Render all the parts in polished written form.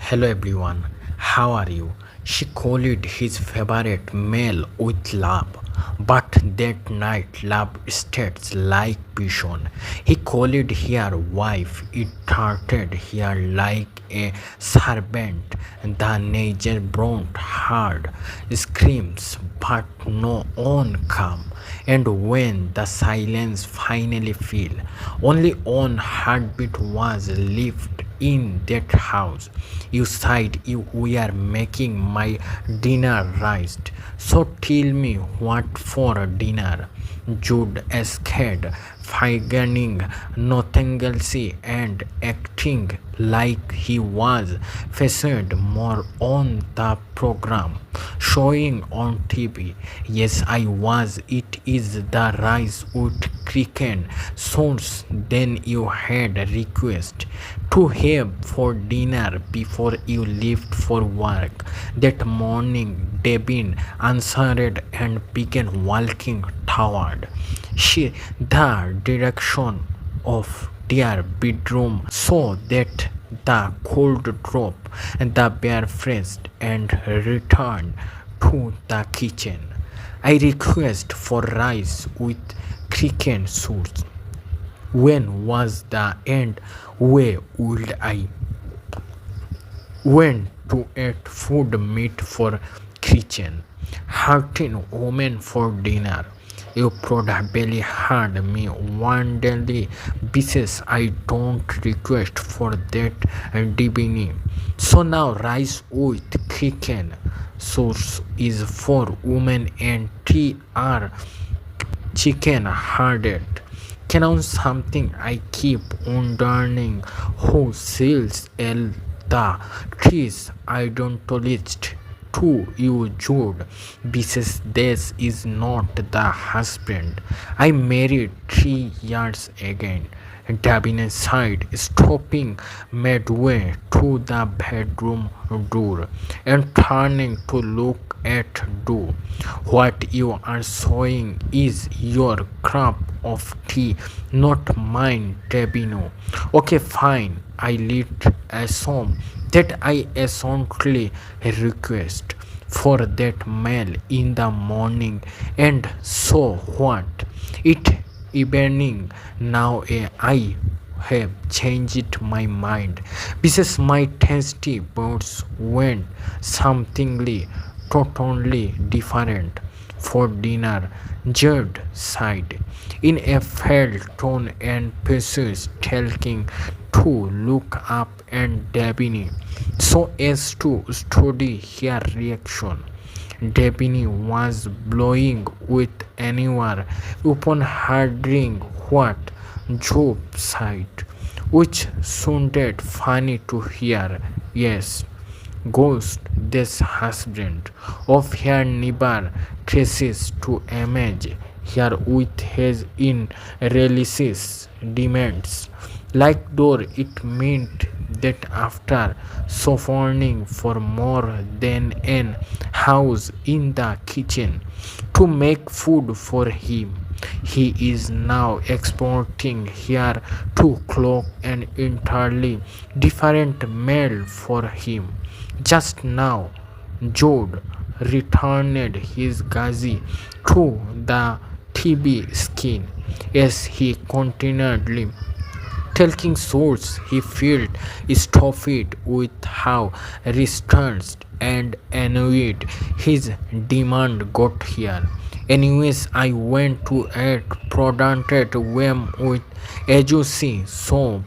Hello everyone, how are you? She called it his favorite meal with love, but that night love stayed like vision. He called it her wife, it started here like a serpent. The nature brought hard screams, but no one came. And when the silence finally fell, only one heartbeat was left in that house. You said you were making my dinner right. So tell me what for dinner. Jude asked, figuring nothing else and acting like he was featured more on the program showing on TV. Yes, I was. It is the rice with chicken sauce. Then you had a request to have for dinner before you left for work. That morning, Devin answered and began walking toward the direction of their bedroom so that the cold drop the bare faced and returned to the kitchen. I request for rice with chicken sauce. When was the end? Where would I went to eat food meat for kitchen, hurting women for dinner. You probably heard me one daily basis. I don't request for that divining. So now rice with chicken sauce is for women and tea are chicken hearted. Can on something I keep wondering who sells the trees I don't tolerate to you, Jude. Besides, this is not the husband I married 3 years ago. Davina sighed, stopping midway to the bedroom door and turning to look at Do. What you are showing is your cup of tea, not mine, Davino. Okay, fine. I let assume that I essentially request for that mail in the morning, and so what? It evening now I have changed my mind. Because my tasty birds went somethingly totally different for dinner. Judd sighed in a felt tone and pursued talking to look up and Dabini so as to study her reaction. Dabini was blowing with anywhere upon hearing what Job said, which sounded funny to hear. Yes, Ghost, this husband of her neighbor, traces to image here with his in religious demands. Like though it meant that after suffering for more than an house in the kitchen to make food for him, he is now exporting here to cloak an entirely different meal for him. Just now, Jude returned his gaze to the TV screen as he continually telling source he felt stuffed with how restrained and annoyed his demand got here. Anyways, I went to a product worm with agency so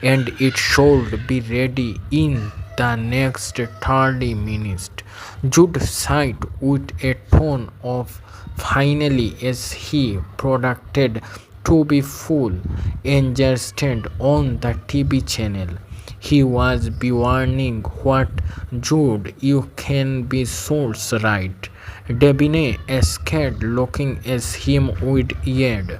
and it should be ready in the next 30 minutes. Jude sighed with a tone of finally as he produced to be full engaged on the TV channel. He was bewarning what Jude you can be source right. Devine scared looking at him with eared.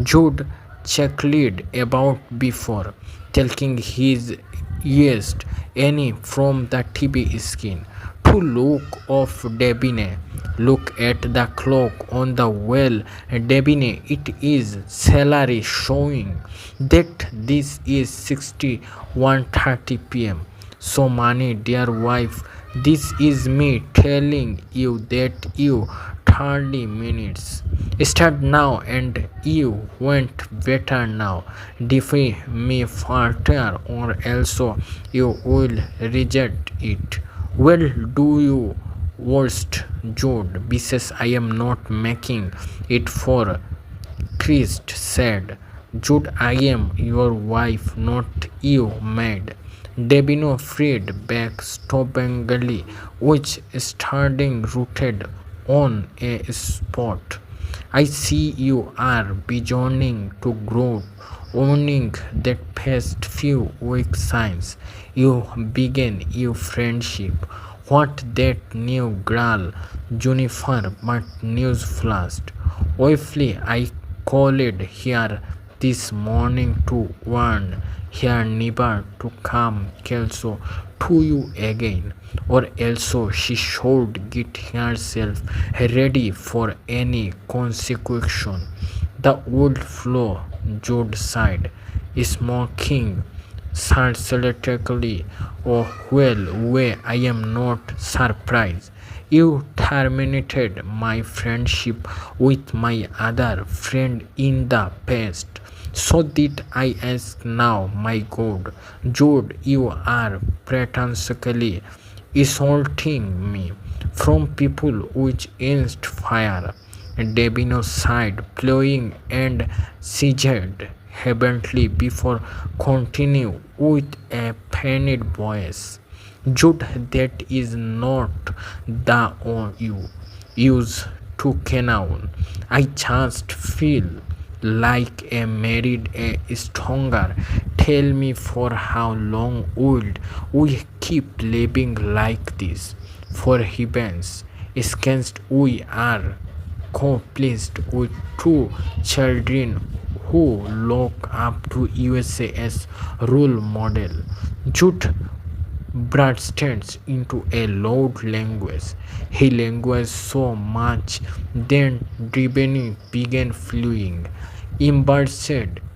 Jude chuckled about before taking his ears any from the TV screen. To look of Devine, look at the clock on the wall. Devine, it is salary showing that this is 61:30 p.m. So money, dear wife, this is me telling you that you 30 minutes. Start now and you won't better now. Defy me further or else you will reject it. Well do you worst, Jude, because I am not making it for Christ said, Jude, I am your wife, not you, maid. Davina freed back stubbornly, which standing rooted on a spot. I see you are beginning to grow, owning that past few weeks signs. You began your friendship. What that new girl, Jennifer, but news flashed. Wifely, I called here this morning to warn her never to come close to you again, or else she should get herself ready for any consequence. The wood floor, Jude sighed, smoking sarcastically. Oh, well, I am not surprised. You terminated my friendship with my other friend in the past. So did I ask now, my God. Jude, you are pretentiously insulting me from people with inched fire. Davina sighed, plowing and scissored heavily before continuing with a pained voice. Jude, that is not the you use to canon. I just feel like a married a stronger. Tell me for how long will we keep living like this? For heavens, since we are completed with two children who look up to USA as role model. Jude burst into a loud language. He languaged so much, then Dribeni began fluing. Embarrassed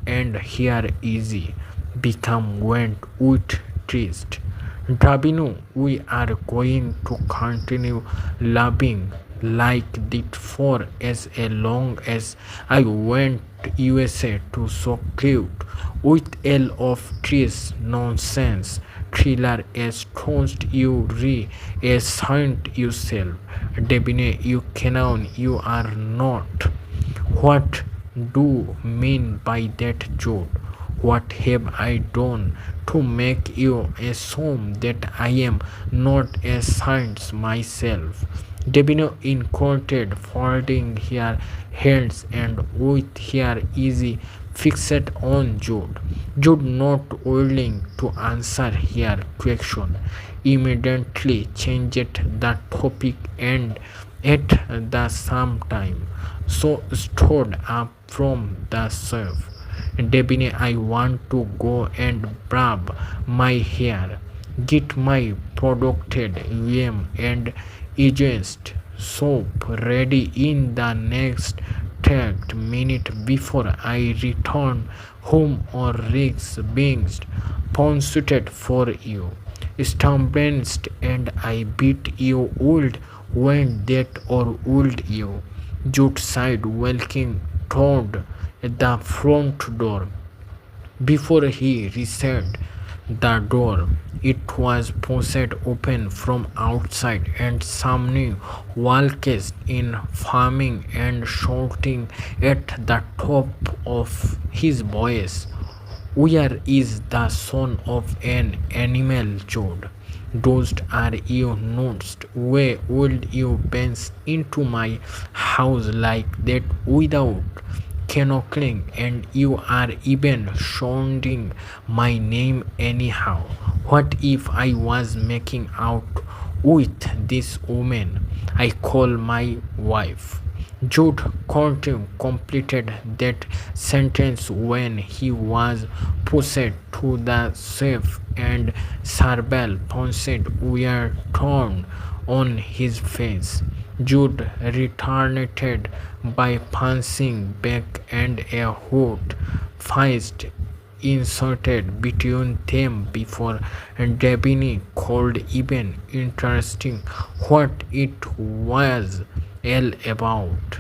and here easy, become went with trist. Davino, we are going to continue loving like that for as long as I went USA to so cute with all of this nonsense thriller as toast you re-assigned yourself. Devine, you cannot, you are not. What do mean by that, Jude? What have I done to make you assume that I am not a saint myself? Devino inquired, folding her hands and with her easy fixed on Jude. Jude, not willing to answer her question, immediately changed the topic and at the same time so stood up from the shelf. Devine, I want to go and barb my hair, get my producted yam and agent soap ready in the next 30 minutes before I return home or risks being punctured for you. Stumbled and I beat you old when that or old you. Jude sighed, walking toward the front door. Before he reached the door, it was pushed open from outside, and someone walked in, farming and shouting at the top of his voice. Where is the son of an animal, Jude? Dozed are you nuts? Why would you bend into my house like that without canockling, and you are even sounding my name anyhow? What if I was making out with this woman I call my wife? Jude Curtin completed that sentence when he was pushed to the safe and several punches were thrown on his face. Jude returned by punching back and a hot fist inserted between them before Davina could even interesting what it was all about.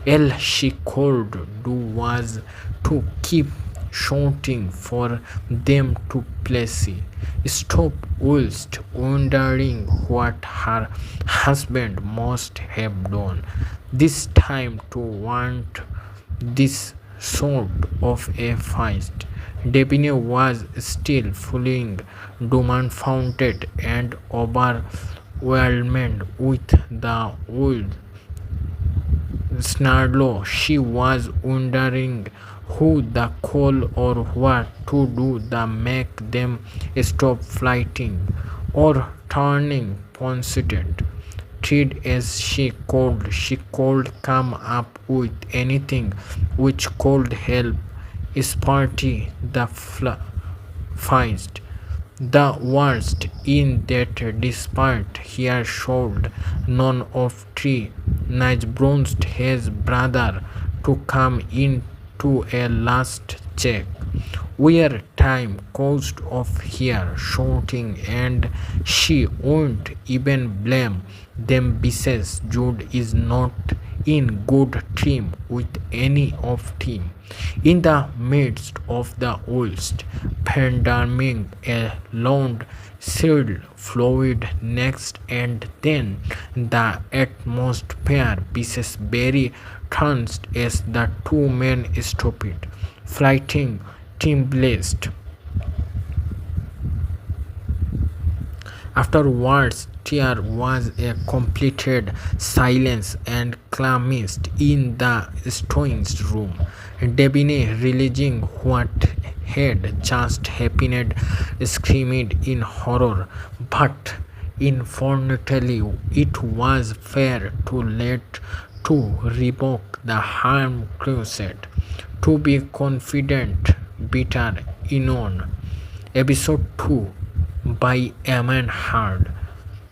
All she could do was to keep shouting for them to please stop, whilst wondering what her husband must have done this time to want this sort of a fight. Davina was still feeling dumbfounded and overwhelmed with the old Snarlow. She was wondering who the call or what to do that make them stop fighting or turning constant. Tried as she could come up with anything which could help Sparty the fight. The worst in that despite he showed none of three nights brounced his brother to come in to a last check. Where time caused of her shouting and she won't even blame them besides Jude is not in good trim with any of them. In the midst of the worst pandemic, a long sealed fluid next and then the atmosphere becomes very tense as the two men stopped fighting team-blessed. Afterwards, there was a completed silence and calmness in the strange room. Davina, realizing what had just happened, screamed in horror, but unfortunately, it was fair to let to revoke the harm caused. To be confident, bitter, Inon. Episode 2 by Amah Hard.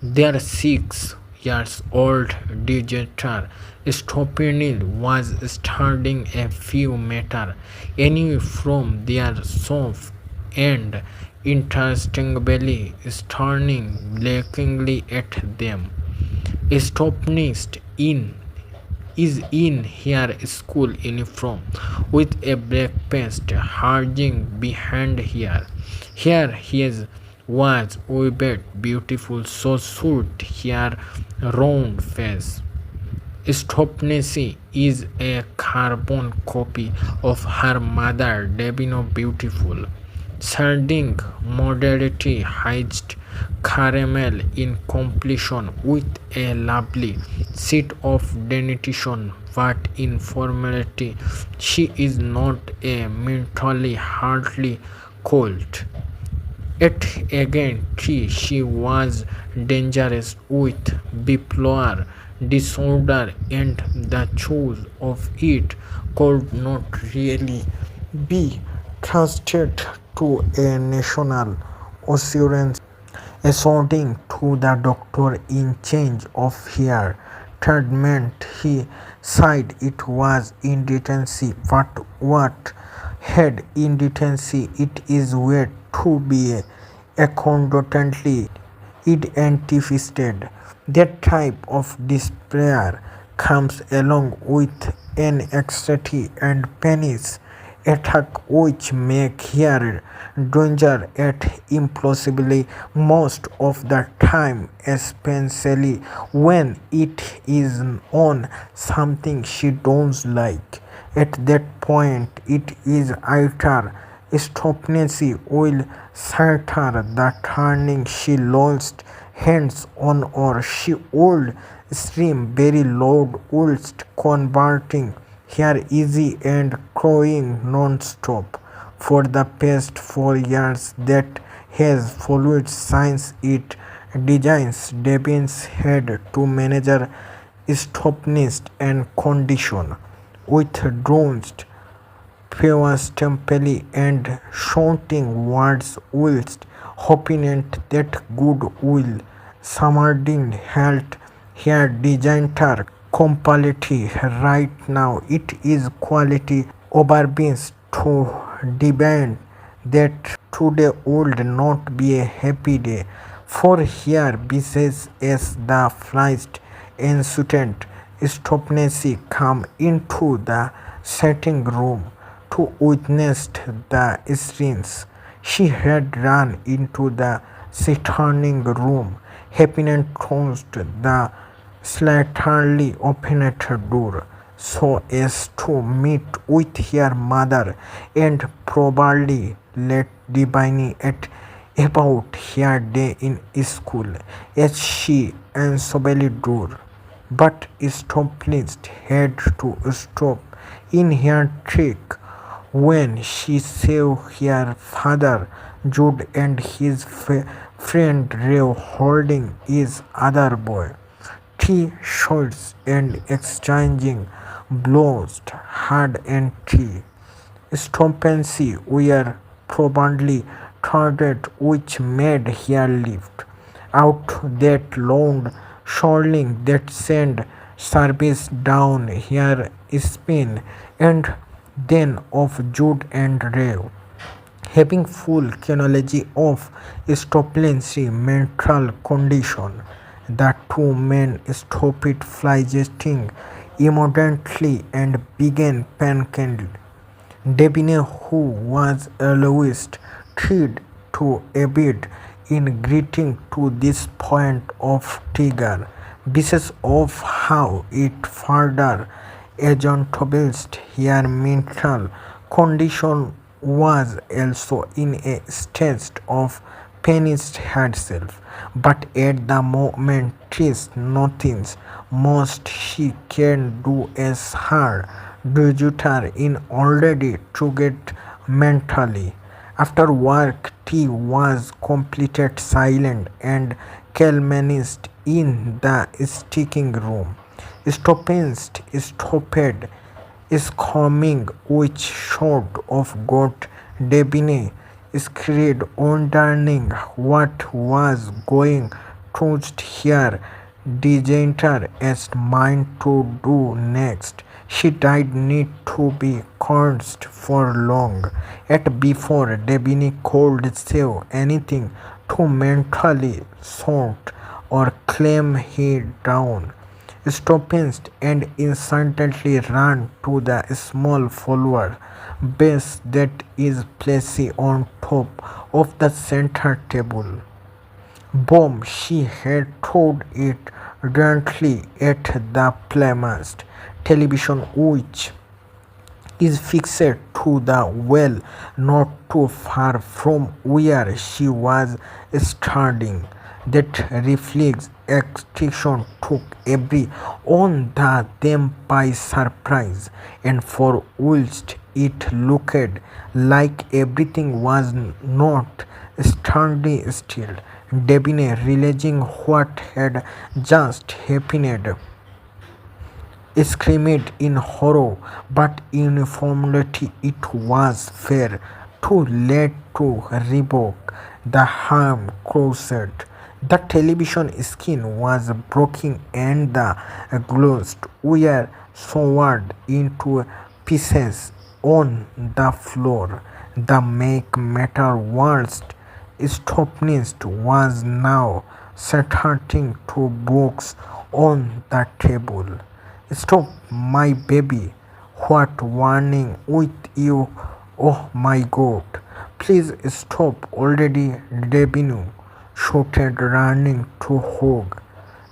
Their 6 years old digital Stopinil was standing a few meters away from their soft and interestingly staring blinkingly at them. Stopnist is in her school uniform with a black vest hanging behind her. Here his was webbed beautiful so suit her round face. Stopnessy is a carbon copy of her mother Davina beautiful. Serving moderately high-aged caramel in completion with a lovely set of dentition, but in formality she is not a mentally hardly cold. Yet again she was dangerous with bipolar disorder, and the choice of it could not really be trusted to a national assurance. According to the doctor in charge of her treatment, he said it was indecency, but what had indecency it is way to be accountably identified. That type of despair comes along with an anxiety and panic attack which make her danger at impossibly most of the time, especially when it is on something she don't like. At that point it is either stopness will shatter the turning she lost hands on, or she would scream very loud whilst converting her easy and crying non-stop. For the past 4 years that has followed since it designs Devins had to manage stopness and condition with drones temporarily and shouting words whilst hoping that good will Samardin held her designer completely. Right now it is quality over beans to demand that today would not be a happy day. For here, besides as the flight incident, Stopnessy come into the sitting room to witness the scenes. She had run into the sitting room, happiness closed the slightly opened door so as to meet with her mother and probably let divine at about her day in school as she unsubtly door. But Stoplist had to stop in her trick when she saw her father Jude and his friend Ray holding his other boy. Tea shots and exchanging blows hard and tea. Stompancy were probably thwarted which made her lift out that loud shouting that sent service down her spine and then of Jude and Ray. Having full knowledge of Stoplin's mental condition, the two men stopped fidgeting immediately and began panicking. Davina, who was always tried to abide in greeting to this point of trigger, because of how it further aggravated her mental condition, was also in a state of panic herself. But at the moment, Trish nothing most she can do as her duty in already to get mentally. After work, tea was completed silent and calmanist in the sticking room. Stopped is coming which sort of got Debine scared wondering what was going through her designer as mind to do next. She did need to be cursed for long, yet before Debini could say anything to mentally sort or claim he down. Stopped and instantly ran to the small flower base that is placed on top of the center table. Boom! She had thrown it gently at the Plymouth television which is fixed to the wall not too far from where she was standing. That reflex action took every on them by surprise, and for whilst it looked like everything was not standing still, Devine, realizing what had just happened, screamed in horror, but uniformly it was fair to let to revoke the harm caused. The television screen was broken and the glass were shattered into pieces on the floor. The make matter worse, Stopnist was now starting to box on the table. Stop, my baby. What warning with you? Oh my God. Please stop already, Devinu shouted, running to hog.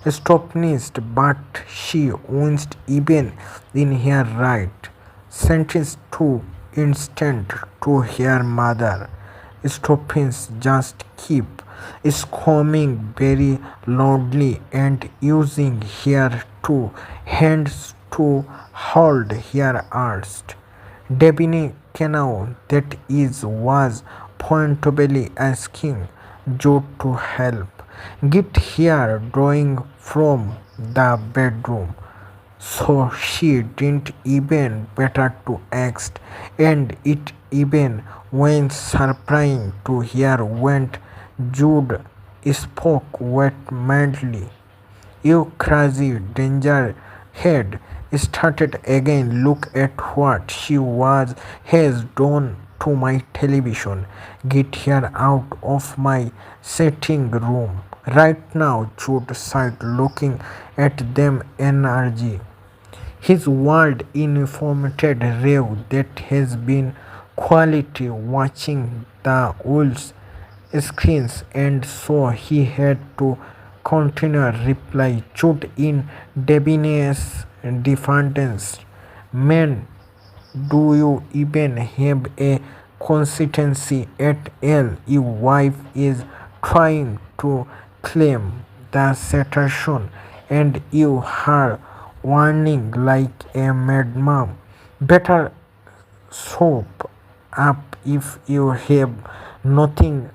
Stopnist, but she winced even in her right. Sentenced to instant to her mother. Stoppins just keep screaming very loudly and using her two hands to hold her arms. Devine Canal, that is, was pointedly asking Joe to help. Get here, drawing from the bedroom. So she didn't even better to ask, and it even went surprising to hear when Jude spoke vehemently. You crazy danger head started again. Look at what she was has done to my television. Get here out of my sitting room right now, Jude sighed, looking at them energy. His world informed Rev that has been quality watching the Wolves screens, and so he had to continue reply. Jude in Davina's defense, man, do you even have a consistency at all? Your wife is trying to claim the situation, and you are warning like a madman. Better soap up if you have nothing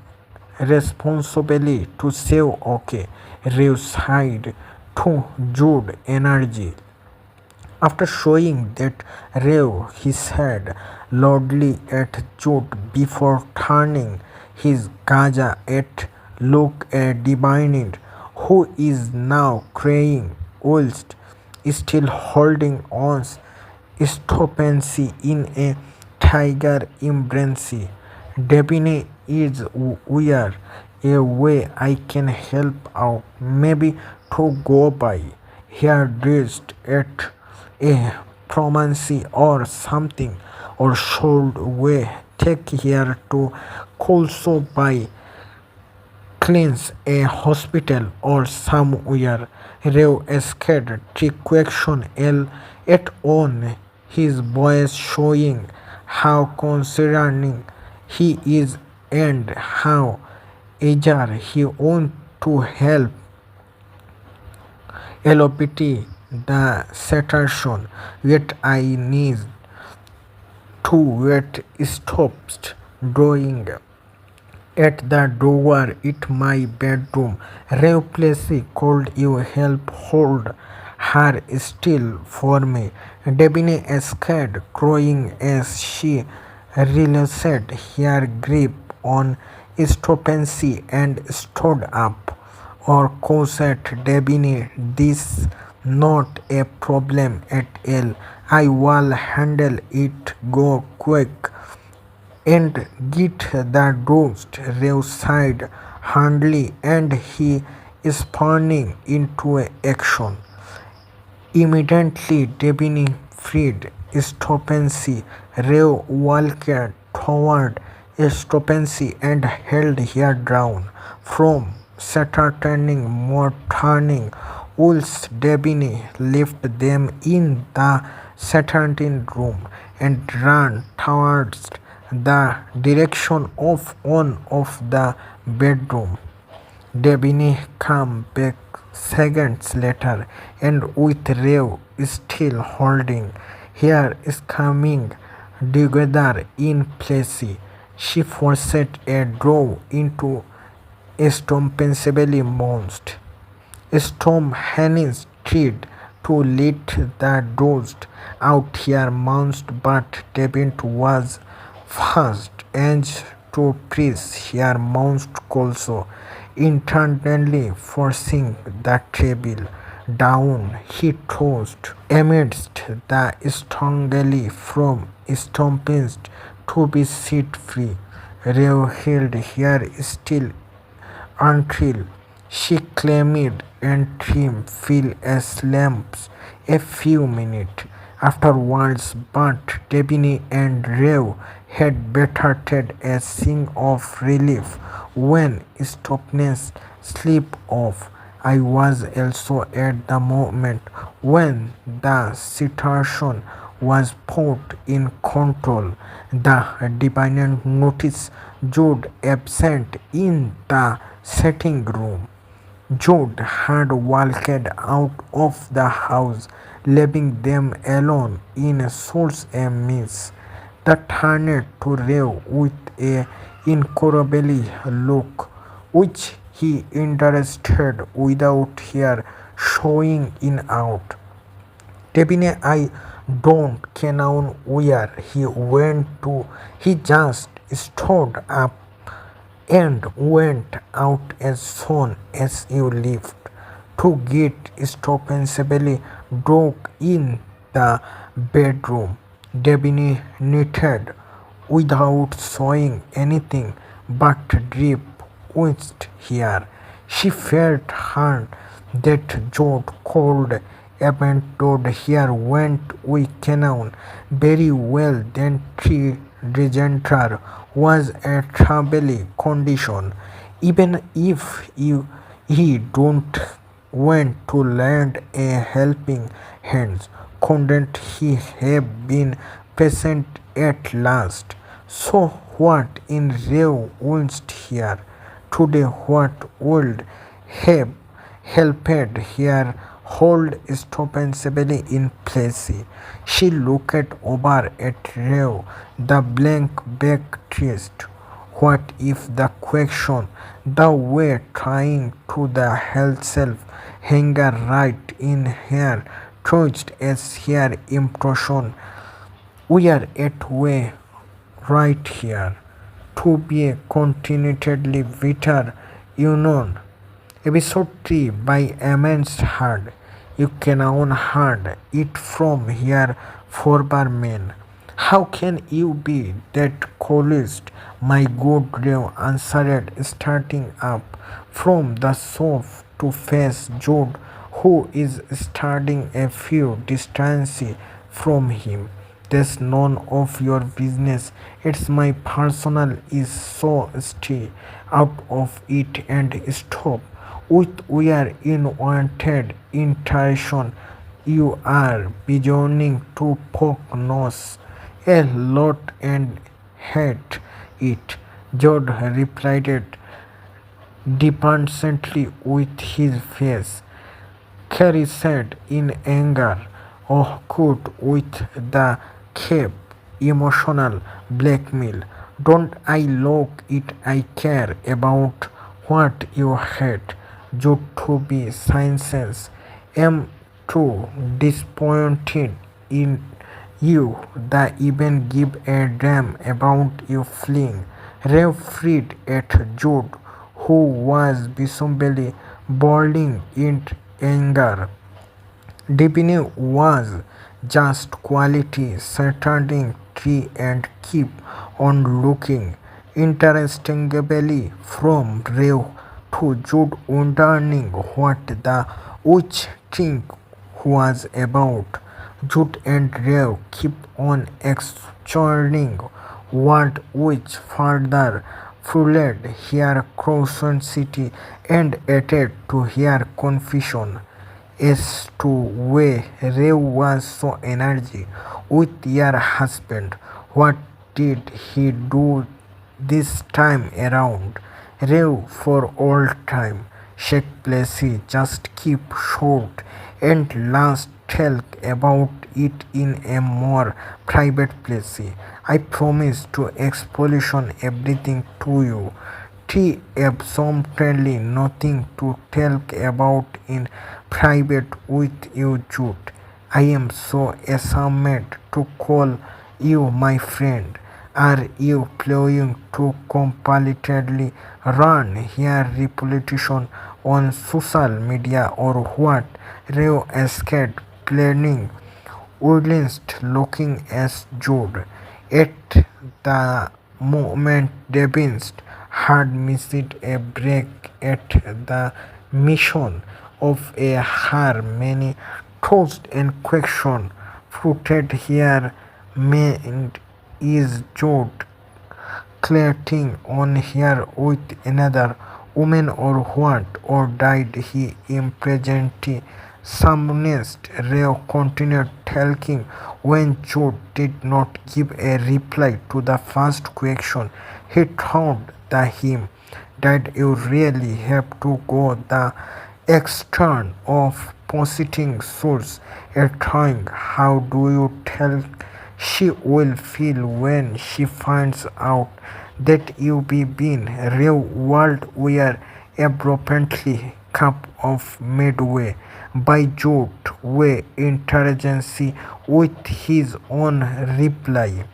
responsibly to say. Okay, Rev sighed to Jude energy. After showing that Rev, he said loudly at Jude before turning his gaze at look at Divine, who is now crying whilst still holding on stupidly in a tiger embrace. Devine is weird. A way I can help out, maybe to go by here dressed at a promancy or something, or should we take here to also by cleanse a hospital or somewhere. Rev scared question L at on his voice showing how concerning he is and how eager he wants to help elopate the situation. Yet I need to wait stopped drawing at the door at my bedroom. Rev Plessy, could you help hold her still for me? Devine scared, crying as she released her grip on stupidity and stood up. Or caused Devine, this not a problem at all. I will handle it. Go quick and get the ghost. Rev sighed hardly, and he sprang into action. Immediately Devine freed Stopensy. Rev walked toward Stopensy and held her down. From starting more turning wolves, Devine left them in the certain room and ran towards the direction of one of the bedroom. Devine came back seconds later, and with Rev still holding her screaming together in place, she forced a door into Stompensibly monster. Storm Hennings tried to let the ghost out here monster, but David was fast and to press her monster also, internally forcing the table down. He tossed amidst the strongly from stompings to be set free. Rev held her still until she claimed and Trim fell asleep a few minutes afterwards, but Devine and Rev had better a sigh of relief when stubbornness slipped off. I was also at the moment when the situation was put in control. The Divine noticed Jude absent in the sitting room. Jude had walked out of the house, leaving them alone in such a mess. They turned to Rev with a incredibly look, which he interested without her showing in out. Devine, I don't know where he went to. He just stood up and went out as soon as you left to get ostensibly broke in the bedroom. Devine knitted without showing anything but drip west here. She felt hurt that Jude cold abandoned here went we canon very well then tree regenter was a trouble condition. Even if he don't want to lend a helping hand, couldn't he have been patient at last? So what in real wants here today what would have helped here hold stupensibly in place. She looked over at Rev, the blank back trist. What if the question the way trying to the health self hanger right in here trudged as her impression we are at way right here to be a continually bitter union. Episode 3 by Amah's Hard. You cannot hard it from here forbar men. How can you be that coolest? My good Rev answered, starting up from the sofa to face Jude, who is standing a few distance from him. That's none of your business. It's my personal is so stay out of it and stop. With we are in wanted interaction, you are beginning to poke nose a lot and hate it. Judd replied defiantly with his face. Carrie said in anger, "Oh, good with the cape, emotional blackmail. Don't I look it? I care about what you hate. You to be sciences. Am too disappointed in you that even give a damn about you fleeing." Rev freed at Jude, who was visibly boiling in anger. Davina was just quality standing tree and keep on looking. Interestingly, from Rev to Jude wondering what the witch thing was about. Jude and Rev keep on exploring what which further fueled her curiosity and added to her confusion as to why Ray was so energetic with your husband. What did he do this time around? Ray for all time. Shake Plessy just keep short and last tell about it in a more private place. I promise to explanation everything to you. T absolutely nothing to tell about in private with you, Jude. I am so ashamed to call you my friend. Are you planning to completely run your reputation on social media or what? Ray escaped planning whilst looking at Jude. At the moment Devins had missed a break at the mission of a her many thoughts and questions floated here meant is Jude flirting on here with another woman or what, or died he imprisoned? Summonist Ray continued talking when Jude did not give a reply to the first question. He thought that him that you really have to go the extent of positing source a thing. How do you tell she will feel when she finds out that you be been real world were abruptly cut off midway by Jude way intelligence with his own reply.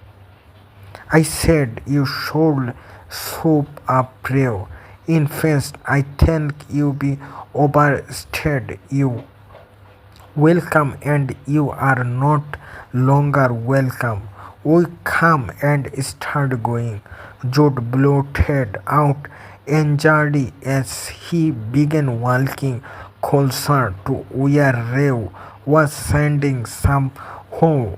I said you should soup up real. In fact, I think you be overstayed you welcome and you are not longer welcome. We come and start going. Jude blurted out angrily as he began walking closer to where Rev was standing. Somehow,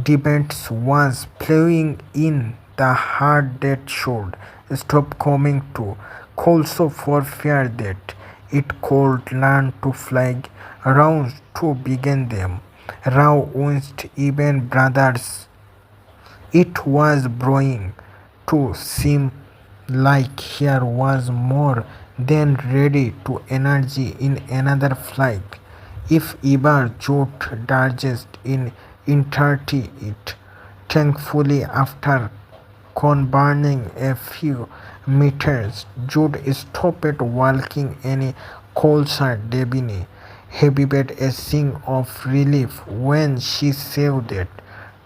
debate was playing in the heart that should stop coming to. Also for fear that it could learn to fly around to begin them. Raw winced even brothers it was growing to seem like here was more than ready to energy in another flight. If ever Jude dodged in entirety it. Thankfully after converging a few meters, Jude stopped walking any closer. Davina heaved a sigh of relief when she saw that.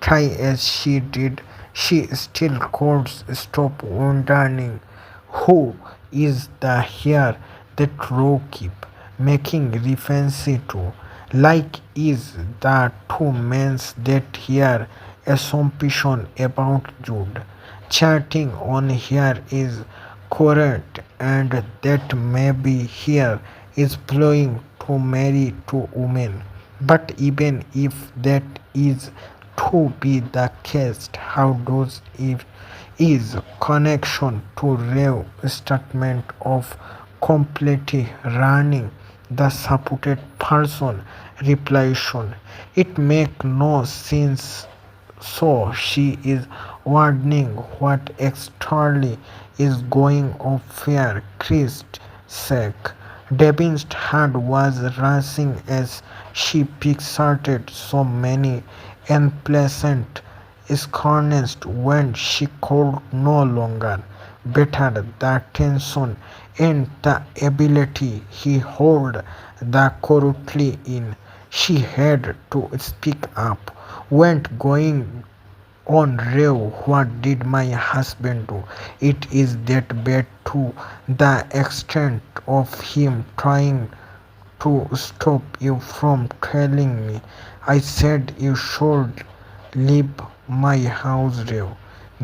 Try as she did, she still couldn't stop wondering who is the here that Roe keep making reference to. Like is the two men that here assumption about Jude. Chatting on here is correct and that maybe here is playing to marry two women. But even if that is to be the case, how does it is connection to real statement of completely running the supported person replacement. It make no sense so she is warning what externally is going on fair Christ's sake. Devin's heart was racing as she pictured so many unpleasant scorns when she could no longer better the tension and the ability he held the corruptly in. She had to speak up. Went going on Rev, what did my husband do? It is that bad to the extent of him trying to stop you from telling me. I said you should leave my house, Rev.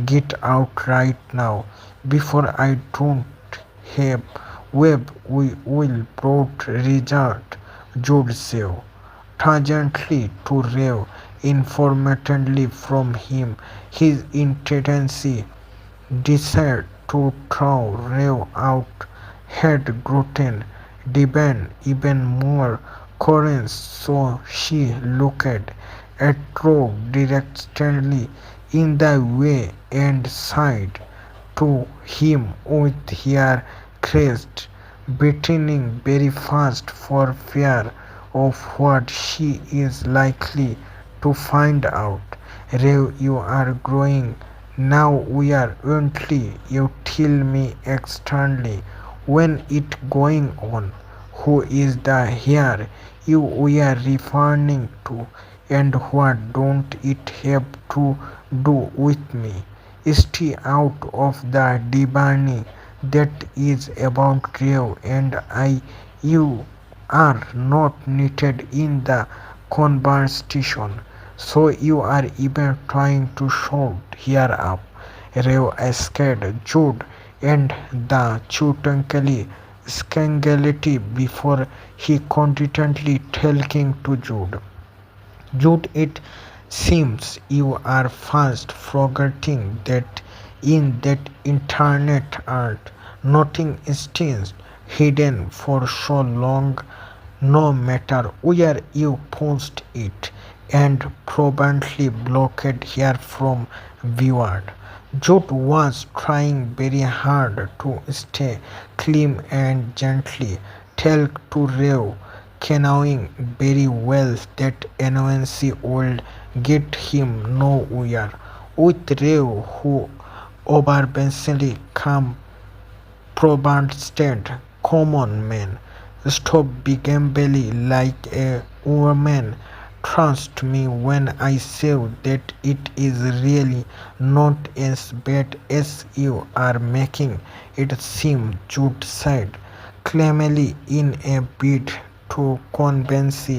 Get out right now before I don't have web we will brought result Jude said tangentially to Rev, informally from him. His intendency decided to throw Rev out had gotten Deben even more courage, so she looked at Rob directly in the way and sighed to him with her crest beating very fast for fear of what she is likely to find out. Rev, you are growing. Now we are only you tell me externally when it going on. Who is the here you were referring to and what don't it have to do with me? Stay out of the debate that is about you and I. You are not needed in the conversation. So you are even trying to shout here up. Rev scared Jude and the chunkily scandality before he confidently talking to Jude. Jude, it seems you are fast forgetting that in that internet art nothing stands hidden for so long no matter where you post it and probably blocked here from viewed. Jude was trying very hard to stay clean and gently tell to Rev, knowing very well that annoyance would get him nowhere. With Rev, who obviously come Protestant common man. Stop being like a woman. Trust me when I say that it is really not as bad as you are making it seem, Jude said, claimingly in a bid to convince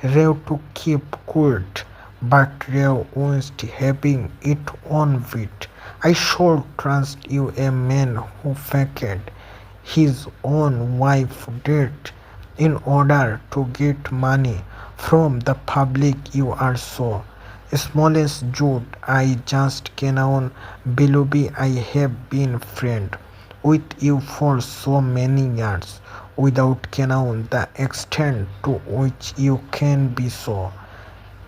Rev to keep quiet. but Ray winced, having it on wit. I should trust you, a man who faked his own wife dead in order to get money from the public. You are so smallest, Jude. I just cannot believe I have been friend with you for so many years without count the extent to which you can be so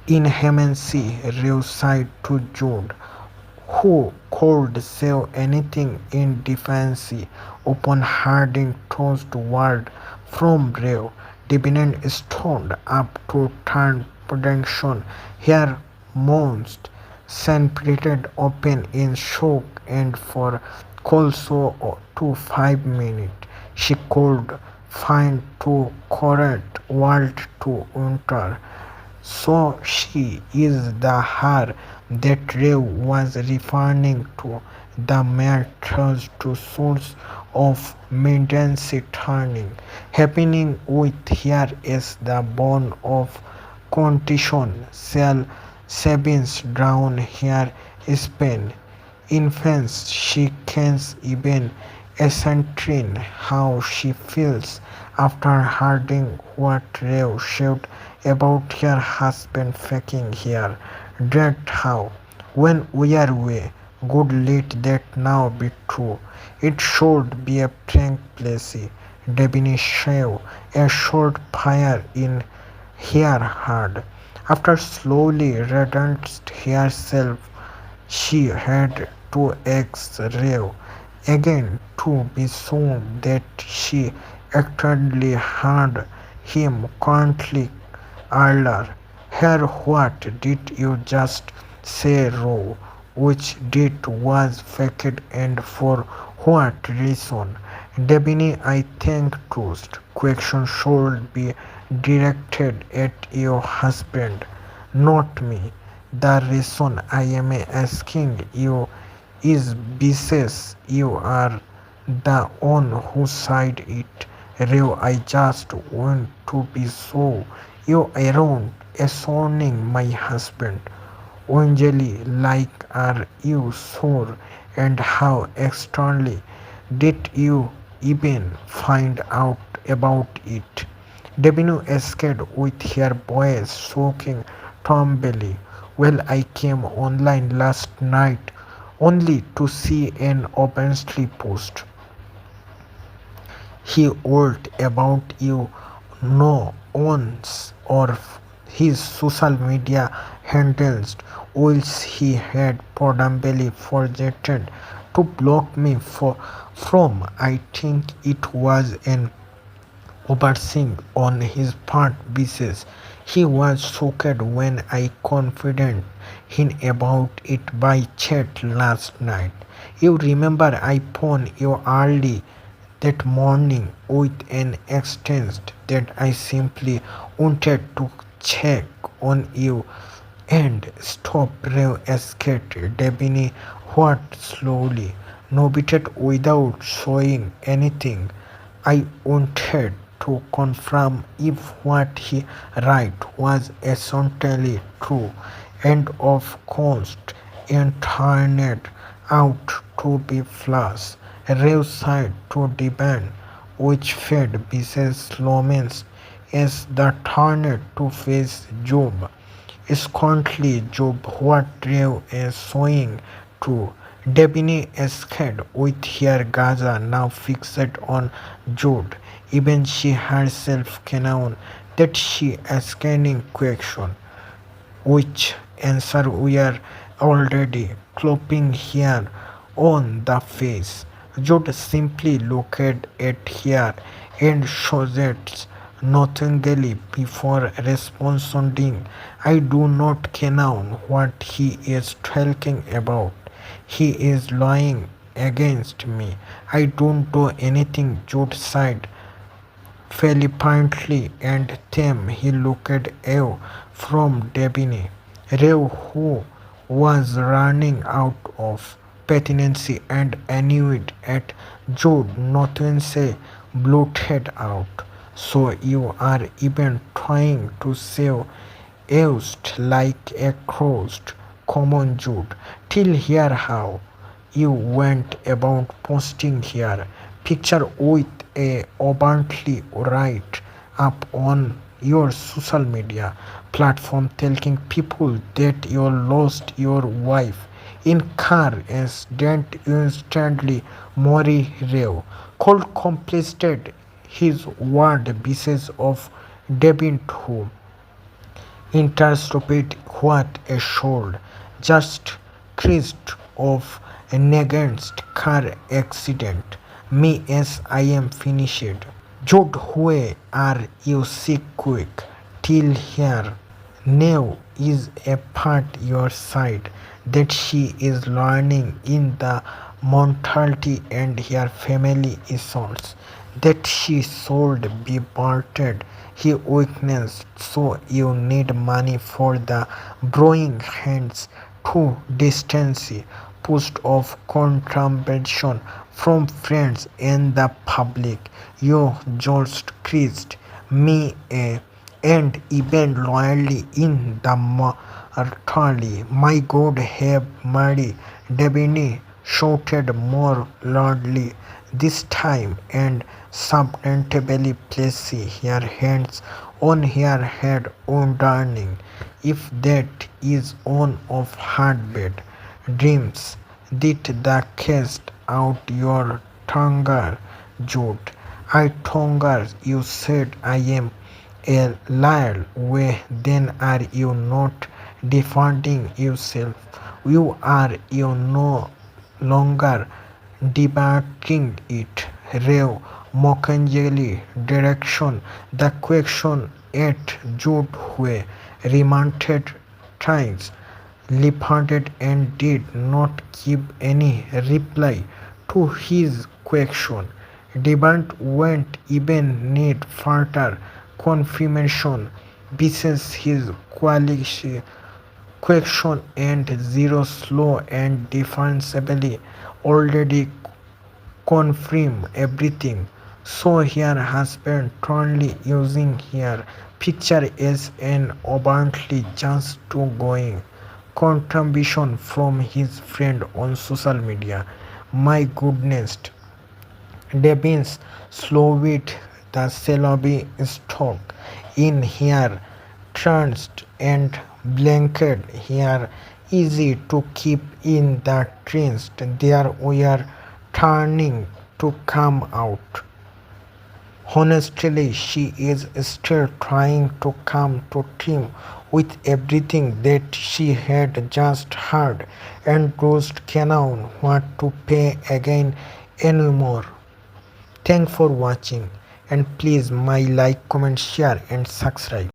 inhumancy. Rev sighed to Jude, who could say anything in defiance upon hearing those words from Rev. Davina stood up to turn production. Her mouth separated open in shock, and for close to 5 minutes she could find two correct words to utter. So she is the her that Ray was referring to, the matters to source of maintenance turning, happening with her as the bone of condition, cell savings down her spine. Infants, she can't even ascertain how she feels after hearing what Rev said about her husband faking her death. How, when we are away, good let that now be true. It should be a prank play. Davina saw a short fire in her heart. After slowly reduced herself, she had to ask Rev again to be sure that she actually heard him correctly earlier. Here, what did you just say, Ro? Which did was faked, and for what reason? Devini, I think truth question should be directed at your husband, not me. The reason I am asking you is because you are the one who said it. Rev, I just want to be so you aren't assaulting my husband. Angeli, like, are you sure? And how externally did you even find out about it? Devinu asked with her voice soaking trembly. Well, I came online last night only to see an obviously post he wrote about you. No owns or his social media handles, which he had probably forgotten to block me from. I think it was an overseeing on his part because he was shocked when I confided him about it by chat last night. You remember I phoned you early that morning with an exchange that I simply wanted to check on you and stop. Rev escaped Devini what slowly, nodded without showing anything. I wanted to confirm if what he wrote was essentially true, and of course it turned out to be false. Rev side to demand which fed Mrs. Lomens as the turned to face Job. Scantly Job what Rev is showing to. Devini escaped with her Gaza now fixed on Jude. Even she herself cannot that she asking question which answer we are already clopping here on the face. Jude simply looked at her and showed nothingly before responding. I do not know what he is talking about. He is lying against me. I don't do anything, Jude said flippantly, and then he looked away from Devine. Rev, who was running out of patience and annoyed at Jude Norton's blurted out. So you are even trying to save used like a crossed common Jude. Till here how you went about posting here picture with a overtly right up on your social media platform telling people that you lost your wife in car accident instantly. Mori Rev could completed his word pieces of Devin who intercepted what a sword just creased of a next car accident. Me as I am finished. Jude, where are you sick quick? Till here. Now is a part your side that she is learning in the mortality and her family issues that she should be parted. He weakness, so you need money for the brewing hands to distance post of contribution from friends and the public. You just creased me and even loyally in the mortality. My God have Mary Davina shouted more loudly this time and substantially placing her hands on her head, wondering if that is one of heartbeat dreams. Did the cast out your tongue, Jude? I tongue, you said I am a liar. Why then are you not defending yourself? You are you no longer debating it. Rev mockingly direction the question at Jude who remanded times lifted and did not give any reply to his question. Debate went even need further confirmation besides his question and zero slow and defensively already confirm everything. So her husband totally using her picture as an overtly just to going contribution from his friend on social media. My goodness, Devins slowed the celebi stock in here tranced and blanket here easy to keep in the tranced there we are turning to come out. Honestly, she is still trying to come to terms with everything that she had just heard and just cannot want to pay again anymore. Thanks for watching and please my like, comment, share and subscribe.